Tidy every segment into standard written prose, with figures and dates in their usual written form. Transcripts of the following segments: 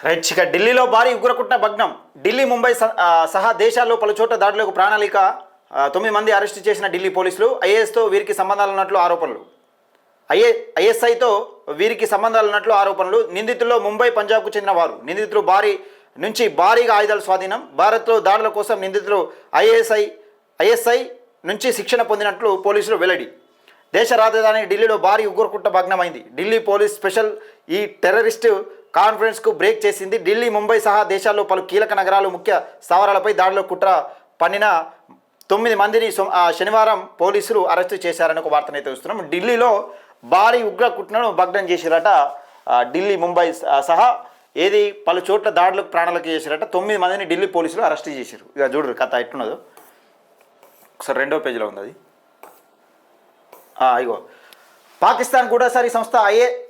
Right. ఇక ఢిల్లీలో భారీ ఉగ్రకుట్ర భగ్నం. ఢిల్లీ, ముంబై సహా దేశాల్లో పలు చోట్ల దాడులకు ప్రణాళిక. 9 మంది అరెస్టు చేసిన ఢిల్లీ పోలీసులు. ఐఏఎస్తో వీరికి సంబంధాలు ఉన్నట్లు ఆరోపణలు. ఐఎస్ఐతో వీరికి సంబంధాలు ఉన్నట్లు ఆరోపణలు. నిందితుల్లో ముంబై, పంజాబ్కు చెందిన వారు. నిందితులు భారీగా ఆయుధాల స్వాధీనం. భారత్లో దాడుల కోసం నిందితులు ఐఎస్ఐ నుంచి శిక్షణ పొందినట్లు పోలీసులు వెల్లడి. దేశ రాజధాని ఢిల్లీలో భారీ ఉగ్రకుట్ర భగ్నమైంది. ఢిల్లీ పోలీస్ స్పెషల్ ఈ టెర్రరిస్టు కాన్ఫరెన్స్కు బ్రేక్ చేసింది. ఢిల్లీ, ముంబై సహా దేశాల్లో పలు కీలక నగరాలు, ముఖ్య స్థావరాలపై దాడిలో కుట్ర పన్నిన 9 మందిని శనివారం పోలీసులు అరెస్టు చేశారని ఒక వార్తనైతే వస్తున్నాం. ఢిల్లీలో భారీ ఉగ్ర కుట్రను భగ్నం చేసిరట. ఢిల్లీ, ముంబై సహా పలు చోట్ల దాడులకు ప్రాణాలకు చేసిరట. 9 మందిని ఢిల్లీ పోలీసులు అరెస్ట్ చేశారు. ఇక చూడరు కథ ఎట్టున్నదో. ఒకసారి 2వ పేజీలో ఉంది అది. ఇగో పాకిస్తాన్ గూఢచారి సంస్థ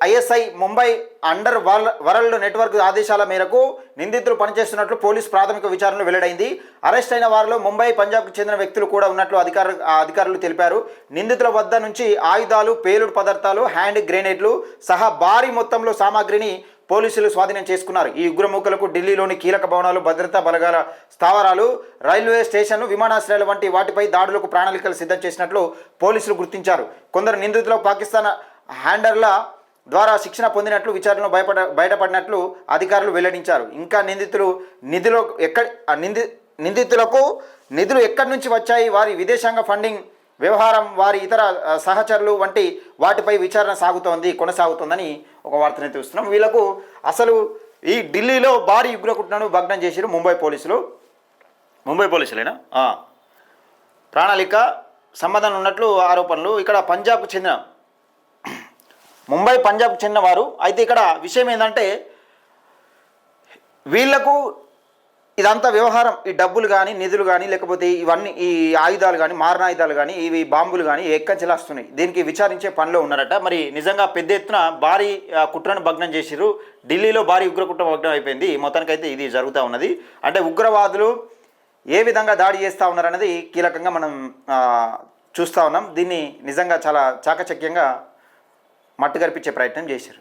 ISI Mumbai under world network ఆదేశాల మేరకు నిందితులు పనిచేస్తున్నట్లు పోలీసు ప్రాథమిక విచారణలో వెల్లడైంది. అరెస్ట్ అయిన వారిలో ముంబై, పంజాబ్కు చెందిన వ్యక్తులు కూడా ఉన్నట్లు అధికారులు తెలిపారు. నిందితుల వద్ద నుంచి ఆయుధాలు, పేలుడు పదార్థాలు, హ్యాండ్ గ్రెనేడ్లు సహా భారీ మొత్తంలో సామాగ్రిని పోలీసులు స్వాధీనం చేసుకున్నారు. ఈ ఉగ్రమూకలకు ఢిల్లీలోని కీలక భవనాలు, భద్రతా బలగాల స్థావరాలు, రైల్వే స్టేషన్లు, విమానాశ్రయాలు వంటి వాటిపై దాడులకు ప్రణాళికలు సిద్ధం చేసినట్లు పోలీసులు గుర్తించారు. కొందరు నిందితులు పాకిస్తాన్ హ్యాండర్ల ద్వారా శిక్షణ పొందినట్లు విచారణలో బయటపడినట్లు అధికారులు వెల్లడించారు. ఇంకా నిందితులకు నిధులు ఎక్కడి నుంచి వచ్చాయి, వారి విదేశాంగ ఫండింగ్ వ్యవహారం, వారి ఇతర సహచరులు వంటి వాటిపై విచారణ కొనసాగుతోందని ఒక వార్తనైతే చూస్తున్నాం. వీళ్ళకు అసలు ఈ ఢిల్లీలో భారీ ఉగ్రకుట్రను భగ్నం చేశారు ముంబై పోలీసులేనా ప్రణాళిక సంబంధం ఉన్నట్లు ఆరోపణలు. ఇక్కడ పంజాబ్కు చెందిన ముంబై, పంజాబ్కు చెందిన వారు. అయితే ఇక్కడ విషయం ఏంటంటే వీళ్లకు ఇదంతా వ్యవహారం, ఈ డబ్బులు కానీ, నిధులు కానీ, లేకపోతే ఇవన్నీ ఈ ఆయుధాలు కానీ, మారణాయుధాలు కానీ, ఇవి బాంబులు కానీ ఎక్కడిచెలాస్తున్నాయి, దీనికి విచారించే పనిలో ఉన్నారట. మరి నిజంగా పెద్ద ఎత్తున భారీ కుట్రను భగ్నం చేసిరు. ఢిల్లీలో భారీ ఉగ్రకుట్ర భగ్నం అయిపోయింది. మొత్తానికైతే ఇది జరుగుతూ ఉన్నది. అంటే ఉగ్రవాదులు ఏ విధంగా దాడి చేస్తూ ఉన్నారనేది కీలకంగా మనం చూస్తూ ఉన్నాం. దీన్ని నిజంగా చాలా చాకచక్యంగా మట్టుగర్పించే ప్రయత్నం చేశారు.